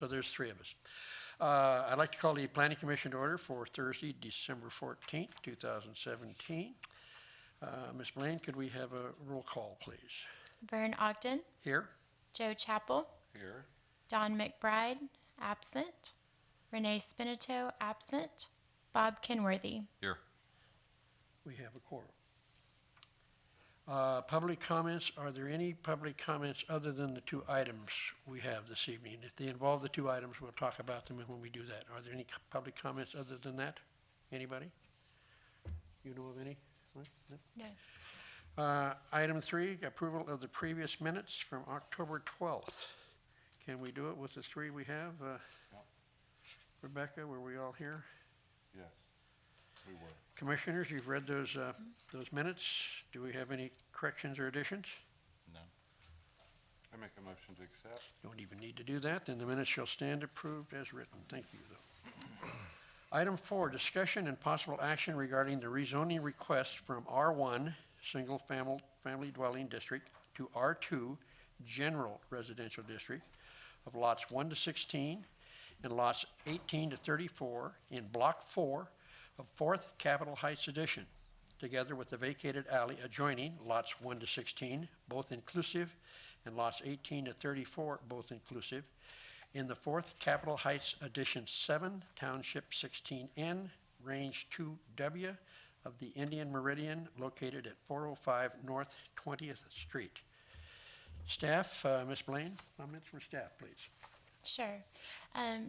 So there's three of us. I'd like to call the Planning Commission to order for Thursday, December 14th, 2017. Ms. Blaine, could we have a roll call, please? Vern Ogden, Here? Joe Chappell, Here. Don McBride, absent. Renee Spinato, absent. Bob Kenworthy. Here. We have a quorum. Public comments, are there any public comments other than the two items we have this evening? If they involve the two items, we'll talk about them when we do that. Are there any public comments other than that? Anybody? You know of any? No. Item 3, approval of the previous minutes from October 12th. Can we do it with the three we have? Rebecca, were we all here? Yes, we were. Commissioners, you've read those minutes. Do we have any corrections or additions? No. I make a motion to accept. Don't even need to do that, then the minutes shall stand approved as written. Thank you, though. Item 4, discussion and possible action regarding the rezoning request from R1, Single Family Dwelling District, to R2, General Residential District, of lots 1 to 16 and lots 18 to 34 in Block 4 of 4th Capitol Heights Edition, together with the vacated alley adjoining lots 1 to 16, both inclusive, and lots 18 to 34, both inclusive, in the 4th Capitol Heights Addition 7, Township 16N, Range 2W of the Indian Meridian, located at 405 North 20th Street. Staff, Ms. Blaine, comments from staff, please. Sure.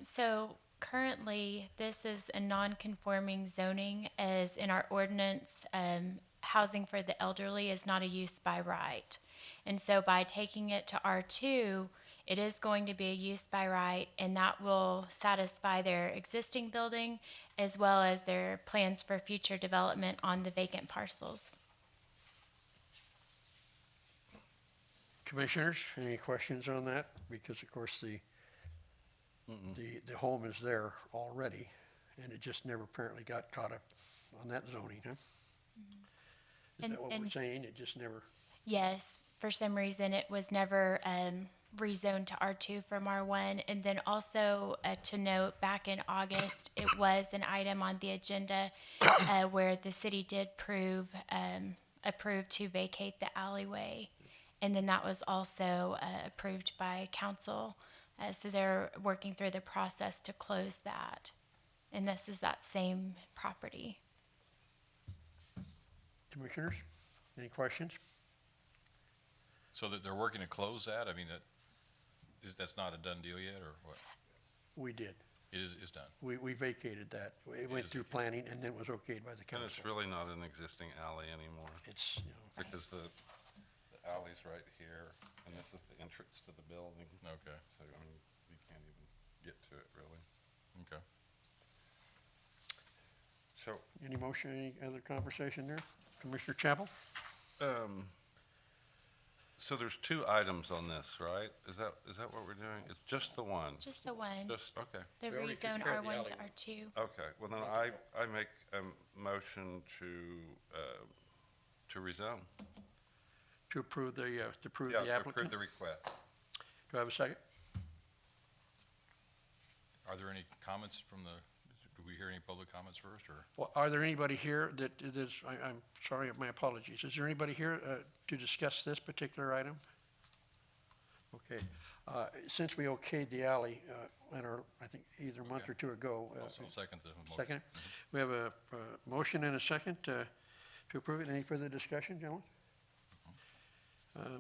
So currently, this is a non-conforming zoning, as in our ordinance, housing for the elderly is not a use by right. And so by taking it to R2, it is going to be a use by right, and that will satisfy their existing building as well as their plans for future development on the vacant parcels. Commissioners, any questions on that? Because of course the home is there already, and it just never apparently got caught up on that zoning, huh? Is that what we're saying? It just never... Yes, for some reason it was never rezoned to R2 from R1. And then also to note, back in August, it was an item on the agenda where the city did approve to vacate the alleyway. And then that was also approved by council. So they're working through the process to close that. And this is that same property. Commissioners, any questions? So that they're working to close that? I mean, that's not a done deal yet, or what? We did. It's done. We vacated that. It went through planning and then was okayed by the And council. it's really not an existing alley anymore, It's, you know, because the alley's right here, and this is the entrance to the building. Okay, So, I mean, you can't even get to it, really. okay. So, any motion, any other conversation there? Commissioner Chapel? so there's two items on this, right? Is that what we're doing? It's just the one? Just the one. Just, okay. The We already rezone took care of the R1 to alleyway. R2. Okay, well then I make a motion to rezone. To approve the, Yeah, the to approve applicant? the request. Do I have a second? Are there any comments from do we hear any public comments first, or? Well, are there anybody here that is, I'm sorry, my apologies. Is there anybody here to discuss this particular item? Okay. Since we okayed the alley at our, I think, either a month Okay. or two ago. I'll second the motion. Second? We have a motion and a second to approve it. Any further discussion, gentlemen?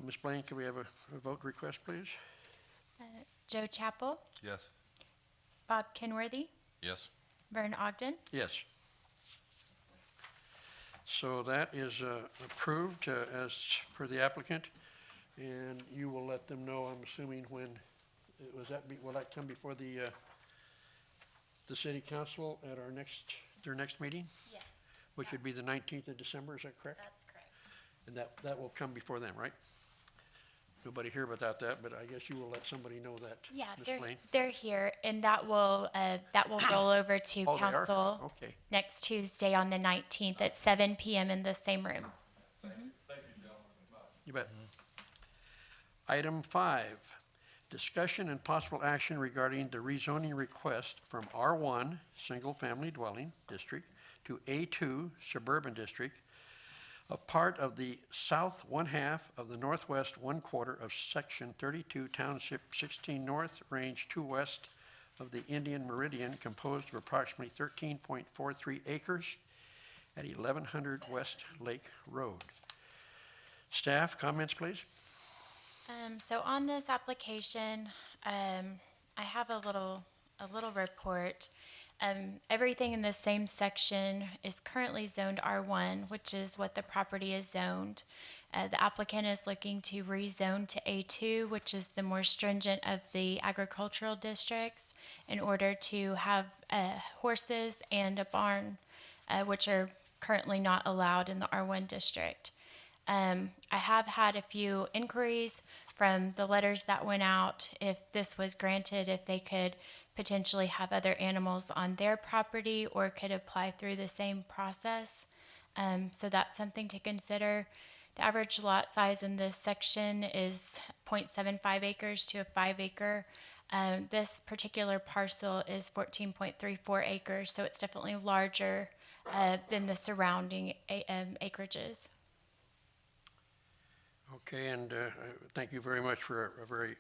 Ms. Blaine, can we have a vote request, please? Joe Chappell, Yes. Bob Kenworthy, Yes? Vern Ogden. Yes. So that is approved as per the applicant, and you will let them know, I'm assuming, when, will that come before the city council at their next meeting? Yes, Which would be the 19th of December, is that correct? that's correct. And that will come before then, right? Nobody here about that, but I guess you will let somebody know that, Yeah, Ms. Blaine? they're here, and that will roll over to Oh, they are? council Okay. next Tuesday on the 19th at 7 p.m. in the same room. You bet. Item 5, Discussion and possible action regarding the rezoning request from R1 Single Family Dwelling District to A2 Suburban District, a part of the south one-half of the northwest one-quarter of Section 32, Township 16 North, Range 2 West of the Indian Meridian, composed of approximately 13.43 acres at 1100 West Lake Road. Staff, comments, please? So on this application, I have a little report. Everything in the same section is currently zoned R1, which is what the property is zoned. The applicant is looking to rezone to A2, which is the more stringent of the agricultural districts, in order to have horses and a barn, which are currently not allowed in the R1 district. I have had a few inquiries from the letters that went out, if this was granted, if they could potentially have other animals on their property or could apply through the same process. So that's something to consider. The average lot size in this section is 0.75 acres to a 5 acre. This particular parcel is 14.34 acres, so it's definitely larger than the surrounding acreages. Okay, and thank you very much for a very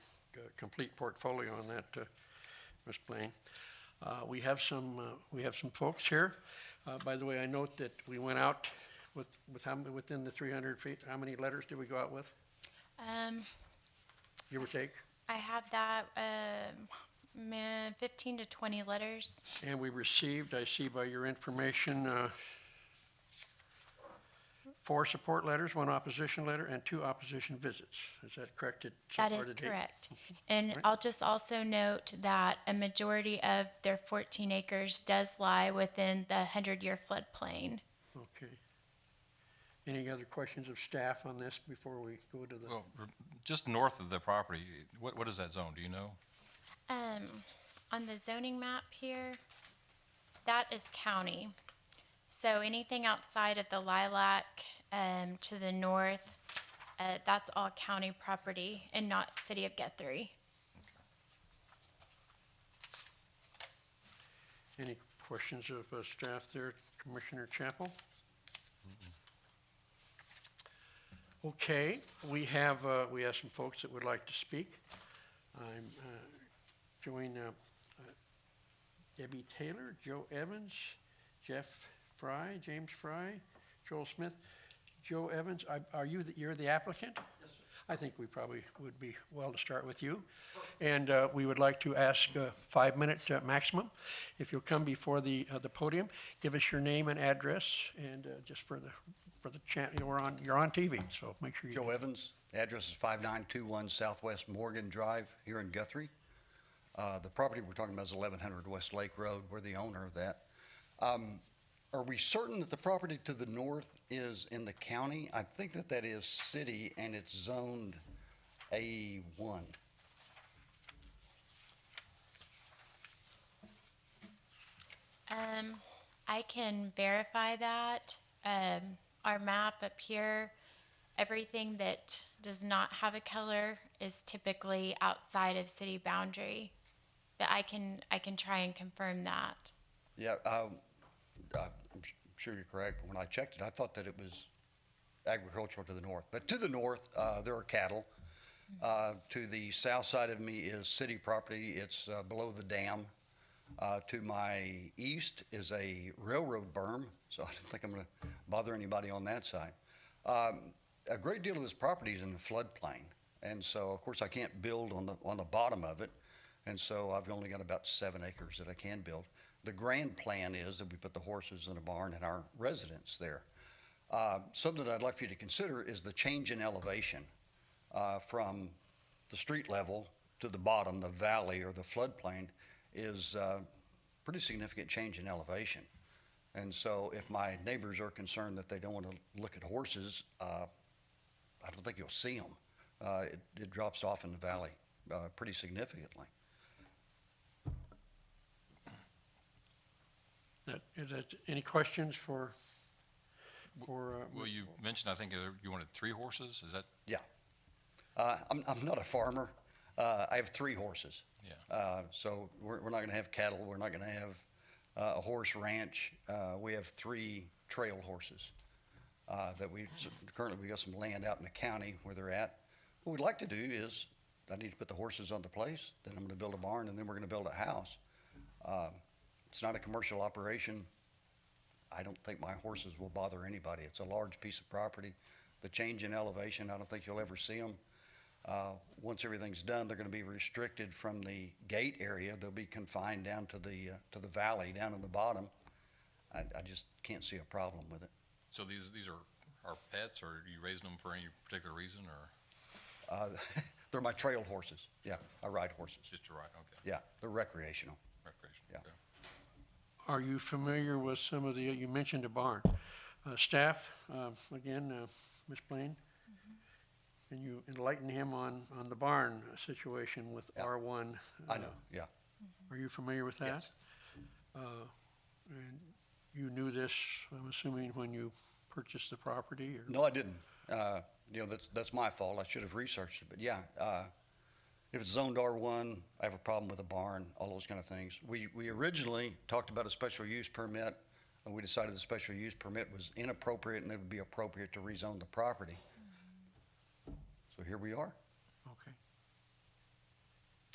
complete portfolio on that, Ms. Blaine. We have some folks here. By the way, I note that we went out with how many, within the 300 feet. How many letters did we go out with? Give or take. I have that 15 to 20 letters. And we received, I see by your information, 4 support letters, 1 opposition letter, and 2 opposition visits. Is that correct? That is correct. And Right. I'll just also note that a majority of their 14 acres does lie within the 100-year floodplain. Okay. Any other questions of staff on this before we go to the? Well, just north of the property, what is that zone, do you know? On the zoning map here, that is county. So anything outside of the lilac to the north, that's all county property and not city of Guthrie. Any questions of staff there, Commissioner Chappell? Okay, we have some folks that would like to speak. I'm joined Debbie Taylor, Joe Evans, Jeff Fry, James Fry, Joel Smith. Joe Evans, you're the applicant? Yes, sir. I think we probably would be well to start with you. And we would like to ask 5-minute maximum. If you'll come before the podium, give us your name and address, and just for the chant, you're on TV, so make sure you. Joe Evans, address is 5921 Southwest Morgan Drive here in Guthrie. The property we're talking about is 1100 West Lake Road. We're the owner of that. Are we certain that the property to the north is in the county? I think that is city and it's zoned A1. I can verify that. Our map up here, everything that does not have a color is typically outside of city boundary. But I can try and confirm that. Yeah, I'm sure you're correct. When I checked it, I thought that it was agricultural to the north. But to the north, there are cattle. To the south side of me is city property. It's below the dam. To my east is a railroad berm, so I don't think I'm going to bother anybody on that side. A great deal of this property is in the floodplain, and so of course I can't build on the bottom of it, and so I've only got about 7 acres that I can build. The grand plan is that we put the horses in a barn and our residence there. Something that I'd like for you to consider is the change in elevation from the street level to the bottom, the valley or the floodplain is pretty significant change in elevation. And so if my neighbors are concerned that they don't want to look at horses, I don't think you'll see them. It drops off in the valley pretty significantly. Is that any questions for? Well, you mentioned, I think you wanted 3 horses, is that? Yeah. I'm not a farmer. I have 3 horses. Yeah. So we're not going to have cattle. We're not going to have a horse ranch. We have 3 trail horses that currently we got some land out in the county where they're at. What we'd like to do is I need to put the horses on the place. Then I'm going to build a barn, and then we're going to build a house. It's not a commercial operation. I don't think my horses will bother anybody. It's a large piece of property. The change in elevation, I don't think you'll ever see them. Once everything's done, they're going to be restricted from the gate area. They'll be confined down to the valley down in the bottom. I just can't see a problem with it. So these are pets, or are you raising them for any particular reason, or They're my trail horses. Yeah, I ride horses. just to ride? Okay, Yeah, they're recreational. recreation. Yeah. Okay. Are you familiar with some of the, you mentioned a barn. Staff, again, Ms. Blaine, can you enlighten him on the barn situation with Yeah. R1? I know, yeah. Are you familiar with that? Yes. And you knew this, I'm assuming, when you purchased the property? Or? No, I didn't. That's my fault. I should have researched it. But yeah, if it's zoned R1, I have a problem with a barn, all those kind of things. We originally talked about a special use permit, and we decided the special use permit was inappropriate and it would be appropriate to rezone the property. So here we are.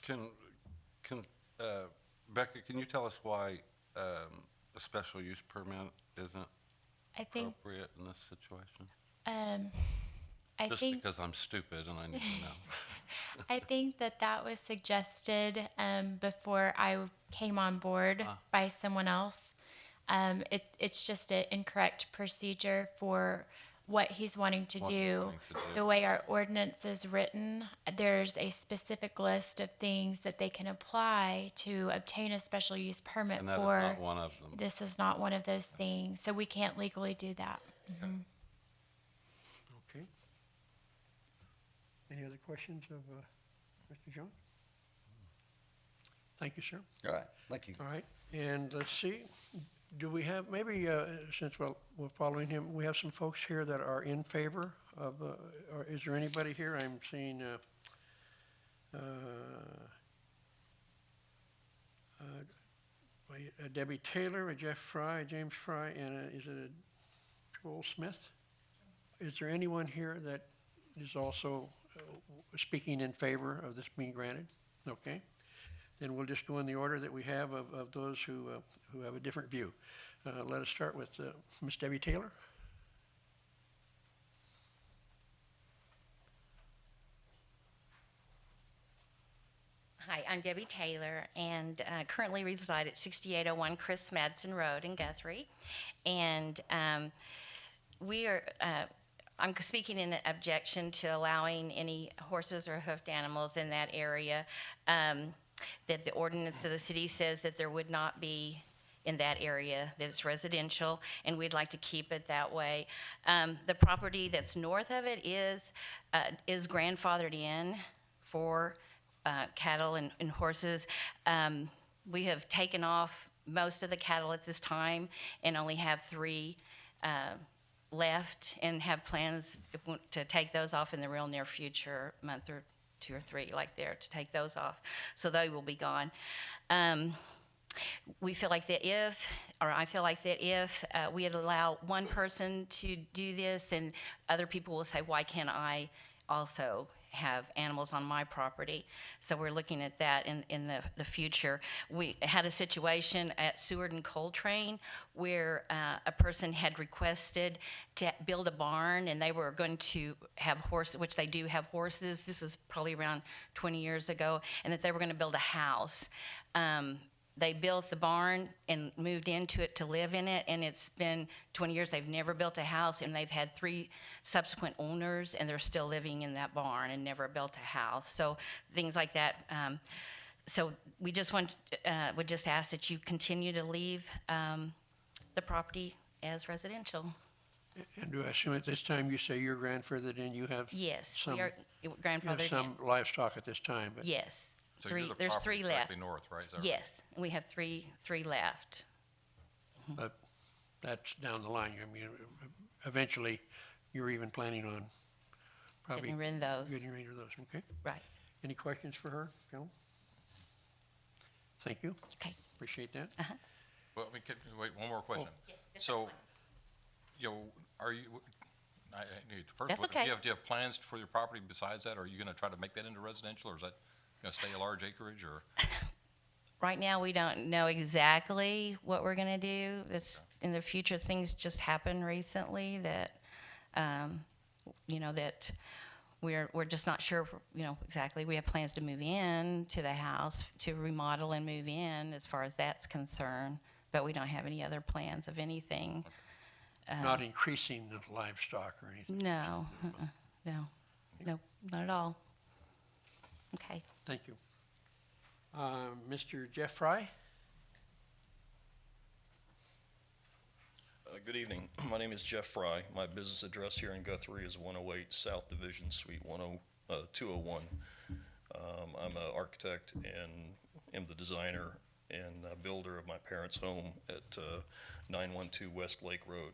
Okay. Becca, can you tell us why a special use permit isn't I think, appropriate in this situation? I Just think, because I'm stupid and I need to know. I think that was suggested before I came on board by someone else. It's just an incorrect procedure for what he's wanting to What he's do. wanting to do. The way our ordinance is written, there's a specific list of things that they can apply to obtain a special use permit And that is for. not one of them. This is not one of those things, so we can't legally do that. Okay. Any other questions of Mr. Jones? Thank you, sir. All right, thank you. All right, and let's see, do we have, maybe, since we're following him, we have some folks here that are in favor of, or is there anybody here? I'm seeing Debbie Taylor, a Jeff Fry, a James Fry, and is it a Joel Smith? Is there anyone here that is also speaking in favor of this being granted? Okay. Then we'll just go in the order that we have of those who have a different view. Let us start with Ms. Debbie Taylor. Hi, I'm Debbie Taylor, and currently reside at 6801 Chris Madsen Road in Guthrie. And we are, I'm speaking in objection to allowing any horses or hoofed animals in that area. That the ordinance of the city says that there would not be in that area, that it's residential, and we'd like to keep it that way. The property that's north of it is grandfathered in for cattle and horses. We have taken off most of the cattle at this time and only have 3 left, and have plans to take those off in the real near future, month or 2 or 3, like there, to take those off. So they will be gone. We feel like that I feel like that if we had allow one person to do this, then other people will say, why can't I also have animals on my property? So we're looking at that in the future. We had a situation at Seward and Coltrane where a person had requested to build a barn, and they were going to have horses, which they do have horses. This was probably around 20 years ago, and that they were going to build a house. They built the barn and moved into it to live in it, and it's been 20 years. They've never built a house, and they've had 3 subsequent owners, and they're still living in that barn and never built a house. So things like that. So we just would just ask that you continue to leave the property as residential. And do I assume at this time you say you're grandfathered in, you have Yes, some, we are you have grandfathered some in. livestock at this time, but Yes. So you're the There's property 3 left. directly north, right? Is that right? Yes, we have three left. but that's down the line. I mean, eventually, you're even planning on probably Getting rid of those. getting rid of those, okay? Right. Any questions for her, Joan? Thank you, Okay. appreciate that. Well, wait, one more question. So, you know, are you, first, That's do okay. you have plans for your property besides that? Are you gonna try to make that into residential, or is that gonna stay a large acreage, or? Right now, we don't know exactly what we're gonna do. It's, in the future, things just happened recently that, you know, that we're just not sure, you know, exactly. We have plans to move in to the house, to remodel and move in as far as that's concerned, but we don't have any other plans of anything. Not increasing the livestock or anything. No, no, no, not at all. Okay. Thank you. Mr. Jeff Fry? Good evening. My name is Jeff Fry. My business address here in Guthrie is 108 South Division Suite 201. I'm an architect and am the designer and builder of my parents' home at 912 West Lake Road.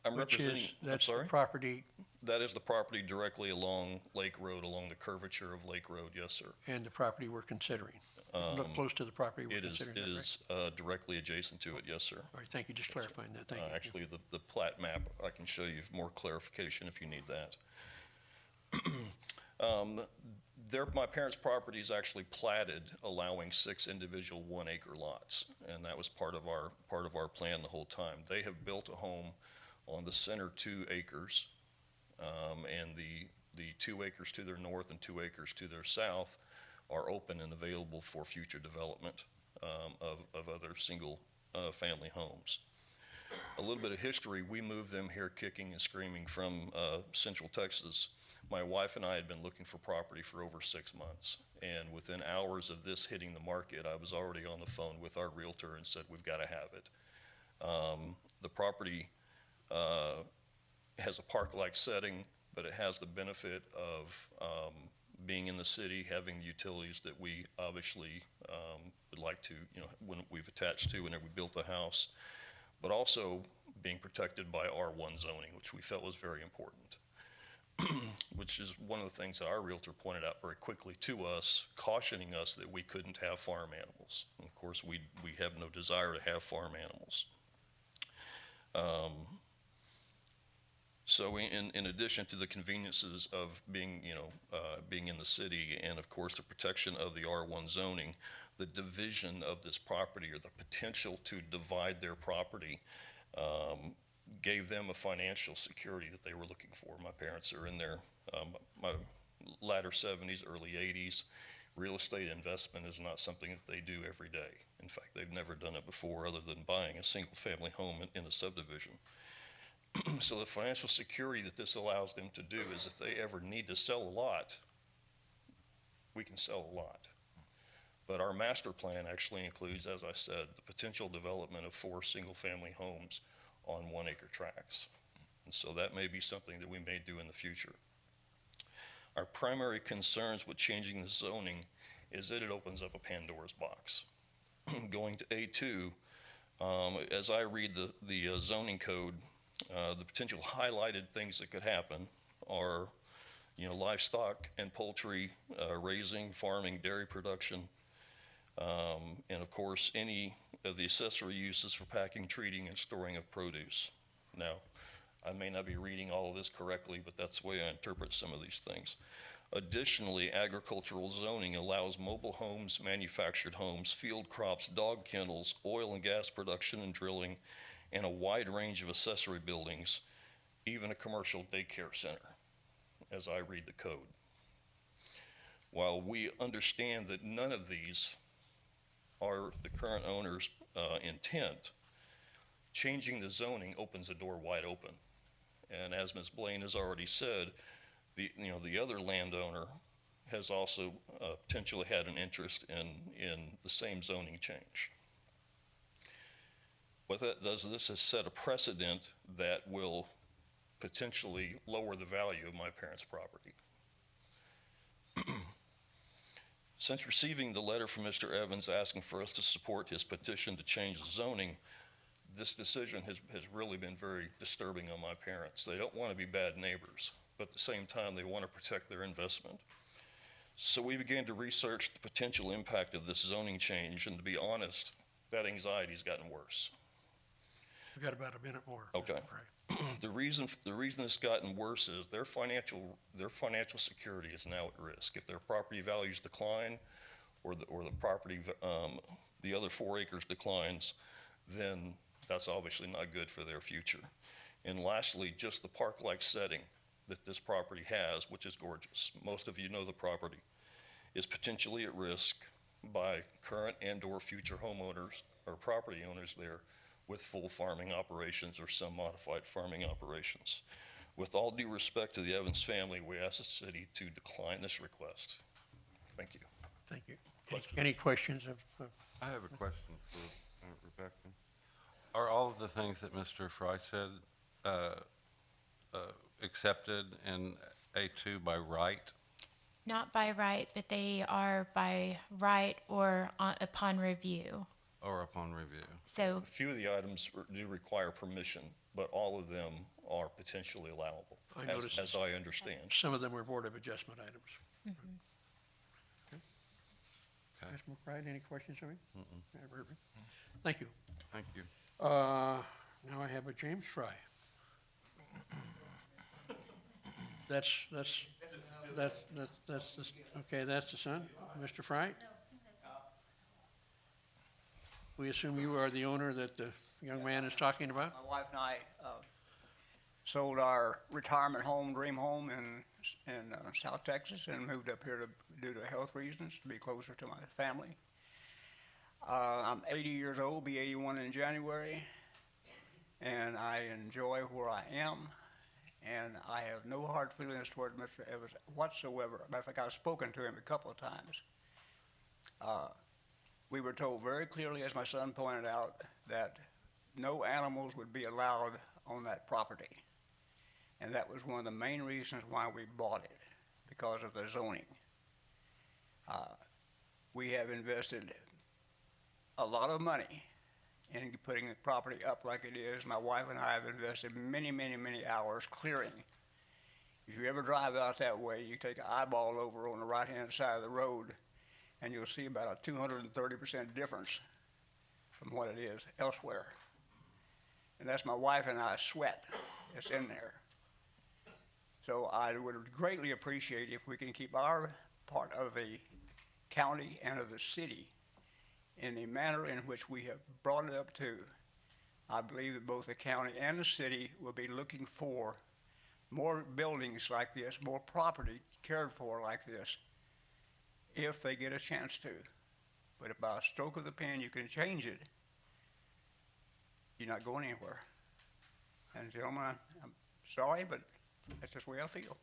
I'm Which is, representing, I'm that's the sorry? property, That is the property directly along Lake Road, along the curvature of Lake Road, yes, sir. and the property we're considering. Look close to the property we're It is, considering. it that, right? is directly adjacent to it, yes, sir. All right, thank you, just clarifying that, thank you. Actually, the plat map, I can show you more clarification if you need that. My parents' property is actually platted, allowing 6 individual 1-acre lots, and that was part of our plan the whole time. They have built a home on the center 2 acres, and the 2 acres to their north and 2 acres to their south are open and available for future development of other single family homes. A little bit of history, we moved them here kicking and screaming from Central Texas. My wife and I had been looking for property for over 6 months, and within hours of this hitting the market, I was already on the phone with our realtor and said, we've got to have it. The property has a park-like setting, but it has the benefit of being in the city, having the utilities that we obviously would like to, you know, when we've attached to whenever we built the house, but also being protected by R1 zoning, which we felt was very important. Which is one of the things that our realtor pointed out very quickly to us, cautioning us that we couldn't have farm animals. And of course, we have no desire to have farm animals. So in addition to the conveniences of being, you know, being in the city, and of course the protection of the R1 zoning, the division of this property, or the potential to divide their property, gave them a financial security that they were looking for. My parents are in their my latter 70s, early 80s. Real estate investment is not something that they do every day. In fact, they've never done it before other than buying a single family home in a subdivision. So the financial security that this allows them to do is if they ever need to sell a lot, we can sell a lot. But our master plan actually includes, as I said, the potential development of 4 single-family homes on 1-acre tracts. And so that may be something that we may do in the future. Our primary concerns with changing the zoning is that it opens up a Pandora's box. Going to A2, as I read the zoning code, the potential highlighted things that could happen are, you know, livestock and poultry raising, farming, dairy production, and of course, any of the accessory uses for packing, treating, and storing of produce. Now, I may not be reading all of this correctly, but that's the way I interpret some of these things. Additionally, agricultural zoning allows mobile homes, manufactured homes, field crops, dog kennels, oil and gas production and drilling, and a wide range of accessory buildings, even a commercial daycare center, as I read the code. While we understand that none of these are the current owner's intent, changing the zoning opens the door wide open. And as Ms. Blaine has already said, the other landowner has also potentially had an interest in the same zoning change. What that does, this has set a precedent that will potentially lower the value of my parents' property. Since receiving the letter from Mr. Evans asking for us to support his petition to change the zoning, this decision has really been very disturbing on my parents. They don't want to be bad neighbors, but at the same time, they want to protect their investment. So we began to research the potential impact of this zoning change, and to be honest, that anxiety's gotten worse. We've got about a minute more. Okay. Right. The reason it's gotten worse is their financial security is now at risk. If their property values decline, or the property, the other 4 acres declines, then that's obviously not good for their future. And lastly, just the park-like setting that this property has, which is gorgeous. Most of you know the property, is potentially at risk by current and/or future homeowners or property owners there with full farming operations or some modified farming operations. With all due respect to the Evans family, we ask the city to decline this request. Thank you. Thank you. Any questions of I have a question for Rebecca. Are all of the things that Mr. Fry said accepted in A2 by right? Not by right, but they are by right or upon review. Or upon review? So, A few of the items do require permission, but all of them are potentially allowable, I noticed as I understand. some of them were Board of Adjustment items. Okay. Okay. Ms. McBride, any questions of me? Thank you. Thank you. Now I have a James Fry. That's, okay, that's the son, Mr. Fry? We assume you are the owner that the young man is talking about? My wife and I sold our retirement home, dream home in South Texas, and moved up here due to health reasons, to be closer to my family. I'm 80 years old, be 81 in January, and I enjoy where I am, and I have no hard feelings toward Mr. Evans whatsoever. Matter of fact, I've spoken to him a couple of times. We were told very clearly, as my son pointed out, that no animals would be allowed on that property. And that was one of the main reasons why we bought it, because of the zoning. We have invested a lot of money in putting the property up like it is. My wife and I have invested many, many, many hours clearing. If you ever drive out that way, you take an eyeball over on the right-hand side of the road, and you'll see about a 230% difference from what it is elsewhere. And that's my wife and I's sweat that's in there. So I would greatly appreciate if we can keep our part of the county and of the city in the manner in which we have brought it up to. I believe that both the county and the city will be looking for more buildings like this, more property cared for like this, if they get a chance to. But if by a stroke of the pen you can change it, you're not going anywhere. And gentlemen, I'm sorry, but that's just the way I feel.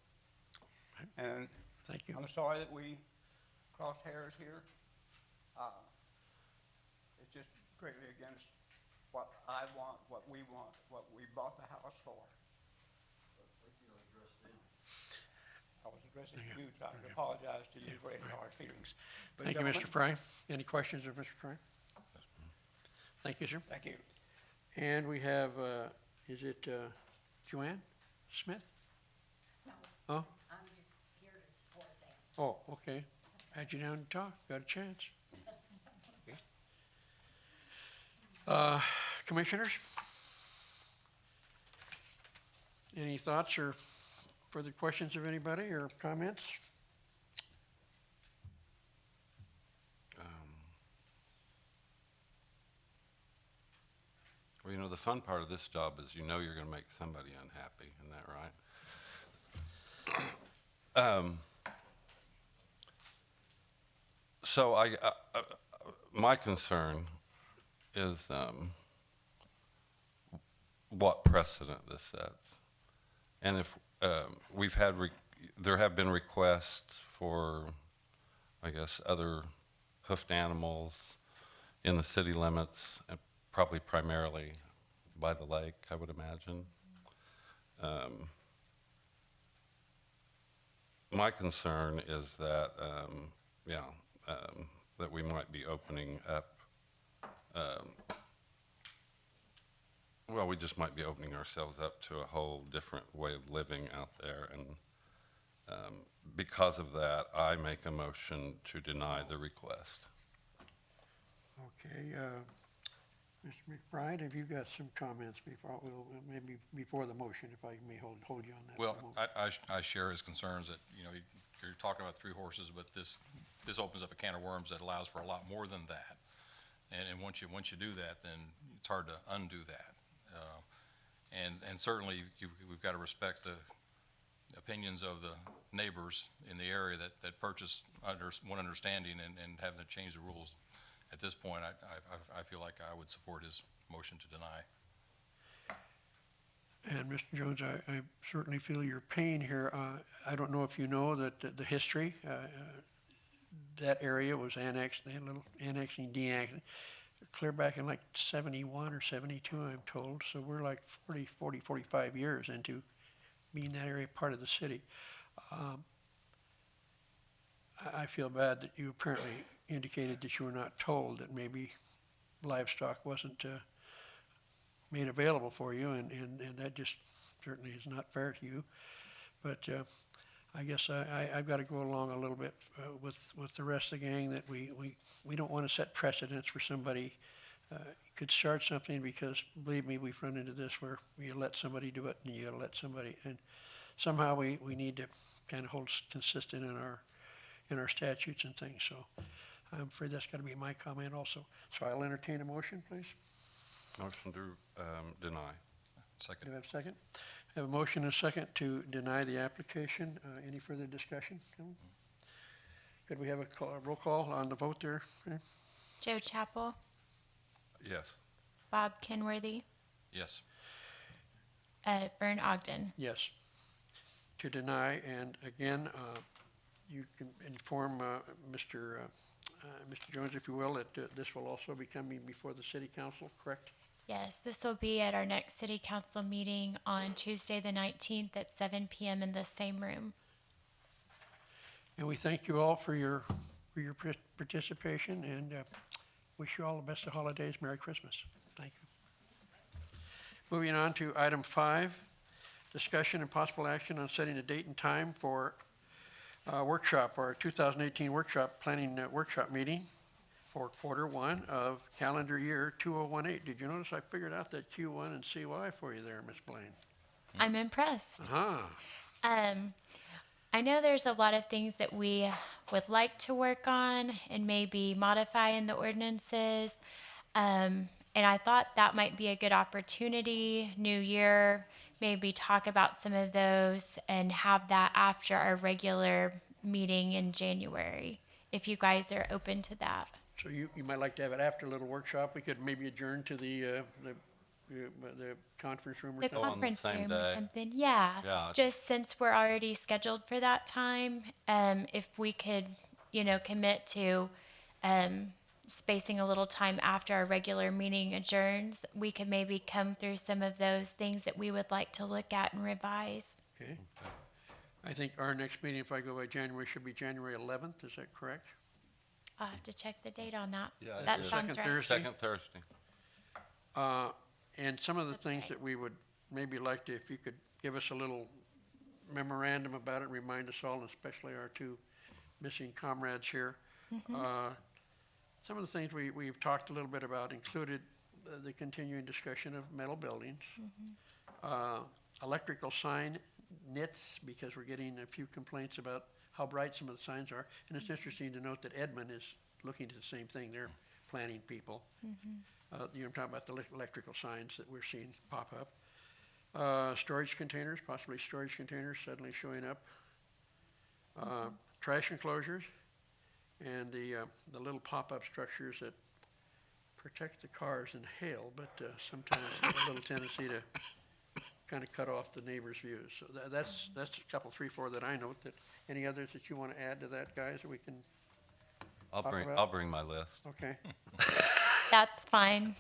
And Thank you. I'm sorry that we crossed hairs here. It's just greatly against what I want, what we bought the house for. I was addressing you, so I apologize to you for any hard feelings. But Thank you, gentlemen, Mr. Fry. Any questions of Mr. Fry? Thank you, sir. Thank you. And we have, is it Joanne Smith? No, Oh, I'm just here to support them. oh, okay. Had you down to talk, got a chance. Okay. Commissioners? Any thoughts or further questions of anybody or comments? Well, you know, the fun part of this job is you know you're going to make somebody unhappy. Isn't that right? So my concern is what precedent this sets. And if we've had, there have been requests for, I guess, other hoofed animals in the city limits, and probably primarily by the lake, I would imagine. My concern is that, that we might be opening up, well, we just might be opening ourselves up to a whole different way of living out there. Because of that, I make a motion to deny the request. Okay, Mr. McBride, have you got some comments before, well, maybe before the motion, if I may hold you on that? Well, for a moment? I share his concerns that, you know, you're talking about 3 horses, but this opens up a can of worms that allows for a lot more than that. And once you do that, then it's hard to undo that. And certainly, we've got to respect the opinions of the neighbors in the area that purchase under one understanding and having to change the rules. At this point, I feel like I would support his motion to deny. And Mr. Jones, I certainly feel your pain here. I don't know if you know that the history, that area was annexed, they had a little annexing, de-annexing, clear back in like 71 or 72, I'm told. So we're like 45 years into being that area part of the city. I feel bad that you apparently indicated that you were not told that maybe livestock wasn't made available for you, and that just certainly is not fair to you. But I guess I've got to go along a little bit with the rest of the gang that we don't want to set precedents for somebody could start something, because believe me, we've run into this where you let somebody do it and you got to let somebody, and somehow we need to kind of hold consistent in our statutes and things. So I'm afraid that's got to be my comment also. So I'll entertain a motion, please. Motion to deny. Second. Do I have a second? I have a motion and a second to deny the application. Any further discussion? No? Could we have a roll call on the vote there? Joe Chappell, Yes. Bob Kenworthy, Yes. Vern Ogden. Yes. To deny, and again, you can inform Mr. Jones, if you will, that this will also be coming before the city council, correct? Yes, this will be at our next city council meeting on Tuesday, the 19th at 7 p.m. in the same room. And we thank you all for your participation, and wish you all the best of holidays. Merry Christmas. Thank you. Moving on to item 5, discussion and possible action on setting a date and time for workshop, our 2018 workshop, planning workshop meeting for Q1 of calendar year 2018. Did you notice I figured out that Q1 and CY for you there, Ms. Blaine? I'm impressed. Uh-huh. I know there's a lot of things that we would like to work on and maybe modify in the ordinances. And I thought that might be a good opportunity, new year, maybe talk about some of those and have that after our regular meeting in January, if you guys are open to that. So you might like to have it after a little workshop. We could maybe adjourn to the conference room or The something. on the conference same room or day. something, yeah. Yeah. Just since we're already scheduled for that time, if we could, commit to spacing a little time after our regular meeting adjourns, we could maybe come through some of those things that we would like to look at and revise. Okay. I think our next meeting, if I go by January, should be January 11th. Is that correct? I'll have to check the date on that. Yeah, it That is. sounds Second right. Thursday. Second Thursday. And some of the That's things right. that we would maybe like to, if you could give us a little memorandum about it, remind us all, and especially our 2 missing comrades here. Some of the things we've talked a little bit about included the continuing discussion of metal buildings, electrical sign nits, because we're getting a few complaints about how bright some of the signs are. And it's interesting to note that Edmond is looking at the same thing. They're planning people. I'm talking about the electrical signs that we're seeing pop up. Storage containers, possibly storage containers suddenly showing up. Trash enclosures, and the little pop-up structures that protect the cars and hail, but sometimes have a little tendency to kind of cut off the neighbor's views. So that's a couple, 3, 4 that I note. That any others that you want to add to that, guys, that we can? Talk about? I'll bring my list. Okay. That's fine.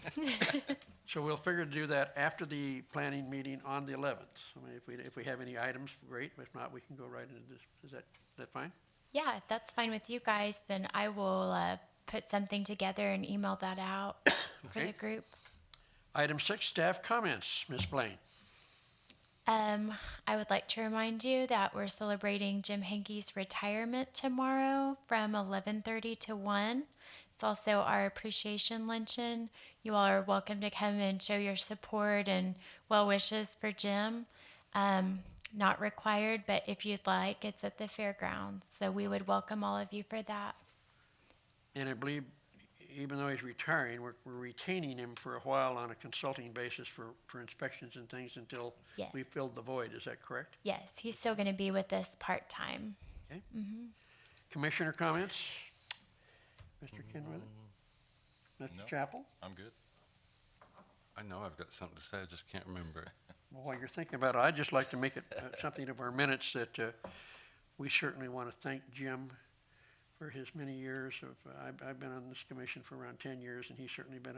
So we'll figure to do that after the planning meeting on the 11th. I mean, if we have any items, great. If not, we can go right into this. Is that fine? Yeah, if that's fine with you guys, then I will put something together and email that out for Okay. the group. Item 6, staff comments. Ms. Blaine. I would like to remind you that we're celebrating Jim Hankey's retirement tomorrow from 11:30 to 1. It's also our appreciation luncheon. You all are welcome to come and show your support and well wishes for Jim. Not required, but if you'd like, it's at the fairgrounds. So we would welcome all of you for that. And I believe, even though he's retiring, we're retaining him for a while on a consulting basis for inspections and things until Yes. we filled the void. Is that correct? Yes, he's still going to be with us part-time. Okay. Commissioner comments? Mr. Kenworthy? No. Mr. Chappell? I'm good. I know I've got something to say, I just can't remember it. Well, while you're thinking about it, I'd just like to make it something of our minutes that we certainly want to thank Jim for his many years of, I've been on this commission for around 10 years, and he's certainly been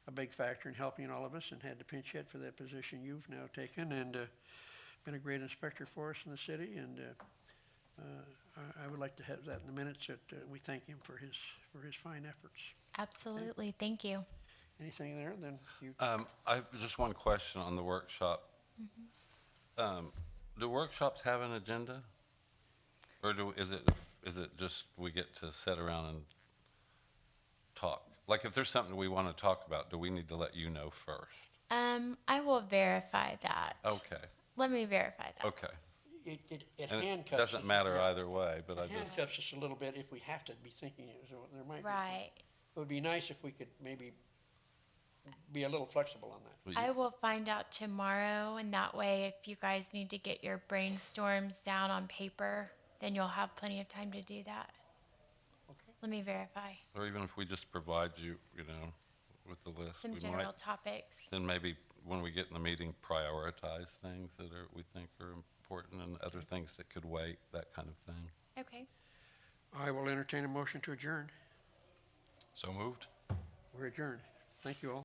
a big factor in helping all of us and had the pinch hit for that position you've now taken, and been a great inspector for us in the city, and I would like to have that in the minutes that we thank him for his fine efforts. Absolutely. Thank you. Anything there, then you, I have just one question on the workshop. Do workshops have an agenda? Or is it just we get to sit around and talk? Like if there's something we want to talk about, do we need to let you know first? I will verify that. Okay, Let me verify that. okay. it And handcuffs it us. doesn't matter yeah. either way, but I It just, handcuffs us a little bit if we have to be thinking it, so there might be. Right. It would be nice if we could maybe be a little flexible on that. I will find out tomorrow, and that way, if you guys need to get your brainstorms down on paper, then you'll have plenty of time to do that. Okay. Let me verify or even if we just provide you, with the list, some we general might, topics. then maybe when we get in the meeting, prioritize things that we think are important and other things that could wait, that kind of thing. Okay. I will entertain a motion to adjourn. So moved. We're adjourned. Thank you all.